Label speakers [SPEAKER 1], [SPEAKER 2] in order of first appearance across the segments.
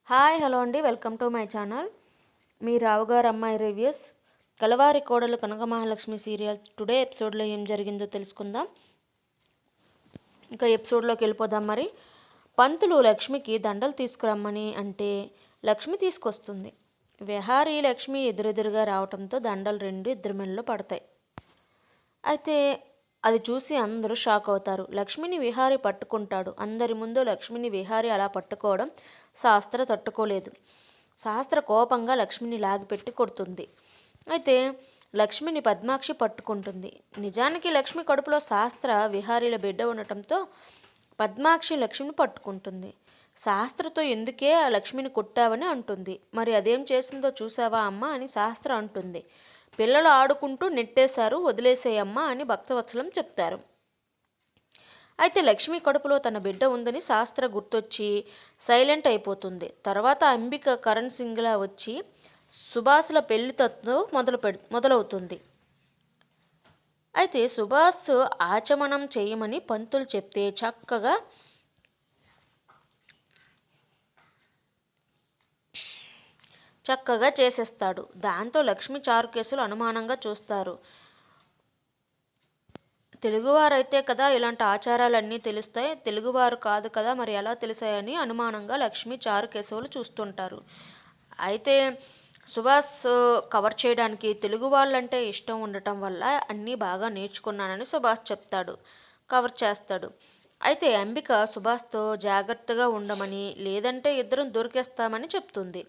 [SPEAKER 1] Hi hello అండి, welcome to my channel. మీ రావుగారు అమ్మాయి రివ్యూస్. కలవారి కోడలు కనక మహాలక్ష్మి సీరియల్ టుడే ఎపిసోడ్లో ఏం జరిగిందో తెలుసుకుందాం. ఇంకా ఎపిసోడ్లోకి వెళ్ళిపోదాం. మరి పంతులు లక్ష్మికి దండలు తీసుకురమ్మని అంటే లక్ష్మి తీసుకొస్తుంది. విహారీ లక్ష్మి ఎదురెదురుగా రావడంతో దండలు రెండు ఇద్దరి మెడలో పడతాయి. అయితే అది చూసి అందరూ షాక్ అవుతారు. లక్ష్మిని విహారీ పట్టుకుంటాడు. అందరి ముందు లక్ష్మిని విహారీ అలా పట్టుకోవడం శాస్త్ర తట్టుకోలేదు. శాస్త్ర కోపంగా లక్ష్మిని లాగిపెట్టి కొడుతుంది. అయితే లక్ష్మిని పద్మాక్షి పట్టుకుంటుంది. నిజానికి లక్ష్మి కడుపులో శాస్త్ర విహారీల బిడ్డ ఉండటంతో పద్మాక్షి లక్ష్మిని పట్టుకుంటుంది. శాస్త్రతో ఎందుకే ఆ లక్ష్మిని కొట్టావని అంటుంది. మరి అదేం చేసిందో చూసావా అమ్మ అని శాస్త్ర అంటుంది. పిల్లలు ఆడుకుంటూ నెట్టేశారు, వదిలేసేయమ్మా అని భక్తవత్సలం చెప్తారు. అయితే లక్ష్మి కడుపులో తన బిడ్డ ఉందని శాస్త్ర గుర్తొచ్చి సైలెంట్ అయిపోతుంది. తర్వాత అంబిక కరణ్ సింగ్లా వచ్చి సుభాష్ల పెళ్లితో మొదలవుతుంది. అయితే సుభాష్ ఆచమనం చేయమని పంతులు చెప్తే చక్కగా చేసేస్తాడు. దాంతో లక్ష్మి చారు కేసులు అనుమానంగా చూస్తారు. తెలుగువారైతే కదా ఇలాంటి ఆచారాలన్నీ తెలుస్తాయి, తెలుగువారు కాదు కదా మరి ఎలా తెలిసాయని అనుమానంగా లక్ష్మి చారు కేశవులు చూస్తుంటారు. అయితే సుభాష్ కవర్ చేయడానికి తెలుగు వాళ్ళంటే ఇష్టం ఉండటం వల్ల అన్నీ బాగా నేర్చుకున్నానని సుభాష్ చెప్తాడు, కవర్ చేస్తాడు. అయితే అంబిక సుభాష్తో జాగ్రత్తగా ఉండమని, లేదంటే ఇద్దరం దొరికేస్తామని చెప్తుంది.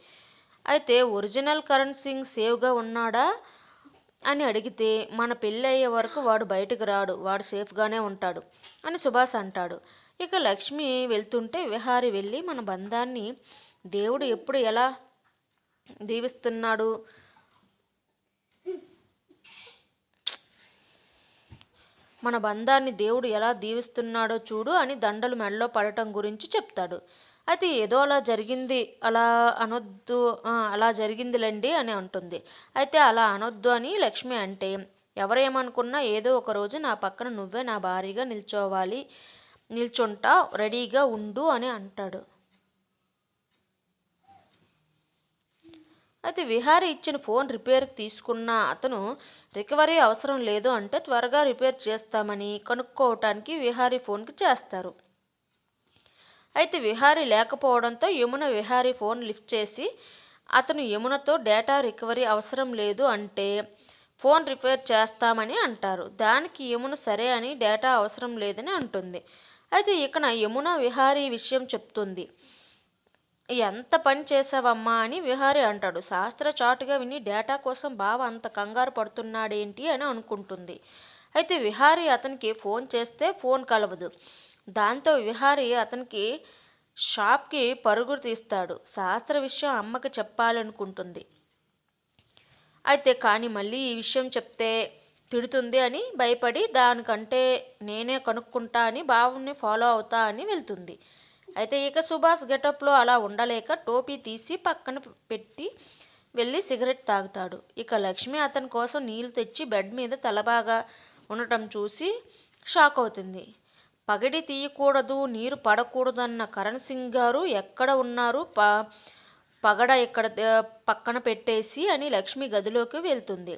[SPEAKER 1] అయితే ఒరిజినల్ కరణ్ సింగ్ సేవ్గా ఉన్నాడా అని అడిగితే మన పెళ్ళి అయ్యే వరకు వాడు బయటకు రాడు, వాడు సేఫ్గానే ఉంటాడు అని సుభాష్ అంటాడు. ఇక లక్ష్మి వెళ్తుంటే విహారీ వెళ్ళి మన బంధాన్ని దేవుడు ఎప్పుడు ఎలా దీవిస్తున్నాడు మన బంధాన్ని దేవుడు ఎలా దీవిస్తున్నాడో చూడు అని దండలు మెడలో పడటం గురించి చెప్తాడు. అయితే ఏదో అలా జరిగింది, అలా అనొద్దు, అలా జరిగిందిలేండి అని అంటుంది. అయితే అలా అనొద్దు అని లక్ష్మి అంటే ఎవరేమనుకున్నా ఏదో ఒక రోజు నా పక్కన నువ్వే నా భార్యగా నిల్చుంటా, రెడీగా ఉండు అని అంటాడు. అయితే విహారీ ఇచ్చిన ఫోన్ రిపేర్కి తీసుకున్న అతను రికవరీ అవసరం లేదు అంటే త్వరగా రిపేర్ చేస్తామని కనుక్కోవటానికి విహారీ ఫోన్కి చేస్తారు. అయితే విహారీ లేకపోవడంతో యమున విహారీ ఫోన్ లిఫ్ట్ చేసి అతను యమునతో డేటా రికవరీ అవసరం లేదు అంటే ఫోన్ రిపేర్ చేస్తామని అంటారు. దానికి యమున సరే అని డేటా అవసరం లేదని అంటుంది. అయితే ఇక యమున విహారీ విషయం చెప్తుంది. ఎంత పని చేసావమ్మా అని విహారీ అంటాడు. శాస్త్ర చాటుగా విని డేటా కోసం బావ అంత కంగారు పడుతున్నాడేంటి అని అనుకుంటుంది. అయితే విహారీ అతనికి ఫోన్ చేస్తే ఫోన్ కలవదు. దాంతో విహారీ అతనికి షాప్కి పరుగు తీస్తాడు. శాస్త్ర విషయం అమ్మకి చెప్పాలనుకుంటుంది. అయితే కానీ మళ్ళీ ఈ విషయం చెప్తే తిడుతుంది అని భయపడి దానికంటే నేనే కనుక్కుంటా అని బావుని ఫాలో అవుతా అని వెళ్తుంది. అయితే ఇక సుభాష్ గెటప్లో అలా ఉండలేక టోపీ తీసి పక్కన పెట్టి వెళ్ళి సిగరెట్ తాగుతాడు. ఇక లక్ష్మి అతని కోసం నీళ్లు తెచ్చి బెడ్ మీద తలబాగా ఉండటం చూసి షాక్ అవుతుంది. పగడి తీయకూడదు, నీరు పడకూడదన్న కరణ్ సింగ్ గారు ఎక్కడ ఉన్నారు, పగడ ఇక్కడ పక్కన పెట్టేసి అని లక్ష్మి గదిలోకి వెళ్తుంది.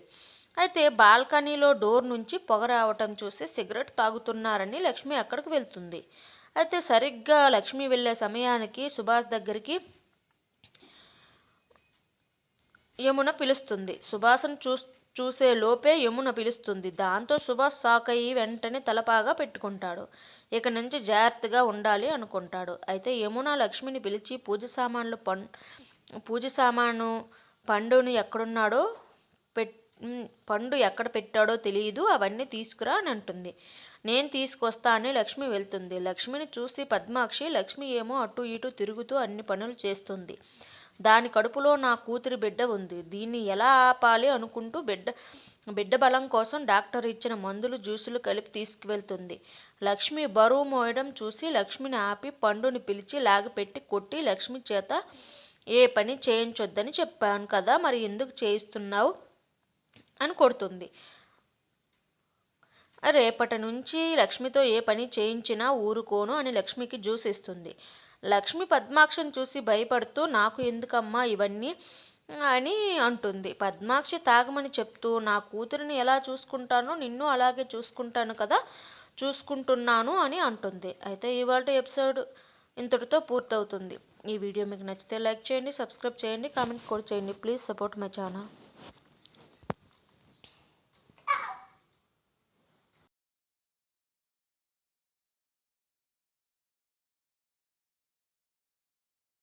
[SPEAKER 1] అయితే బాల్కనీలో డోర్ నుంచి పొగ రావటం చూసి సిగరెట్ తాగుతున్నారని లక్ష్మి అక్కడికి వెళ్తుంది. అయితే సరిగ్గా లక్ష్మి వెళ్ళే సమయానికి సుభాష్ దగ్గరికి యమున పిలుస్తుంది. సుభాష్ను చూసే లోపే యమున పిలుస్తుంది. దాంతో సుభాష్ షాక్ అయ్యి వెంటనే తలపాగా పెట్టుకుంటాడు. ఇక నుంచి జాగ్రత్తగా ఉండాలి అనుకుంటాడు. అయితే యమున లక్ష్మిని పిలిచి పూజ సామాను పండుని ఎక్కడున్నాడో పండు ఎక్కడ పెట్టాడో తెలియదు, అవన్నీ తీసుకురా అని అంటుంది. నేను తీసుకొస్తా అని లక్ష్మి వెళ్తుంది. లక్ష్మిని చూసి పద్మాక్షి లక్ష్మి ఏమో అటు ఇటు తిరుగుతూ అన్ని పనులు చేస్తుంది. దాని కడుపులో నా కూతురి బిడ్డ ఉంది, దీన్ని ఎలా ఆపాలి అనుకుంటూ బిడ్డ బలం కోసం డాక్టర్ ఇచ్చిన మందులు జ్యూసులు కలిపి తీసుకువెళ్తుంది. లక్ష్మి బరువు మోయడం చూసి లక్ష్మిని ఆపి పండుని పిలిచి లాగిపెట్టి కొట్టి లక్ష్మి చేత ఏ పని చేయించొద్దని చెప్పాను కదా, మరి ఎందుకు చేయిస్తున్నావు అని కొడుతుంది. రేపటి నుంచి లక్ష్మితో ఏ పని చేయించినా ఊరుకోను అని లక్ష్మికి జ్యూస్ ఇస్తుంది. లక్ష్మి పద్మాక్షిని చూసి భయపడుతూ నాకు ఎందుకమ్మా ఇవన్నీ అని అంటుంది. పద్మాక్షి తాగమని చెప్తూ నా కూతురిని ఎలా చూసుకుంటానో నిన్ను అలాగే చూసుకుంటాను కదా, చూసుకుంటున్నాను అని అంటుంది. అయితే ఇవాల్టి ఎపిసోడ్ ఇంతటితో పూర్తవుతుంది. ఈ వీడియో మీకు నచ్చితే లైక్ చేయండి, సబ్స్క్రైబ్ చేయండి, కామెంట్ కూడా చేయండి. Please support my channel.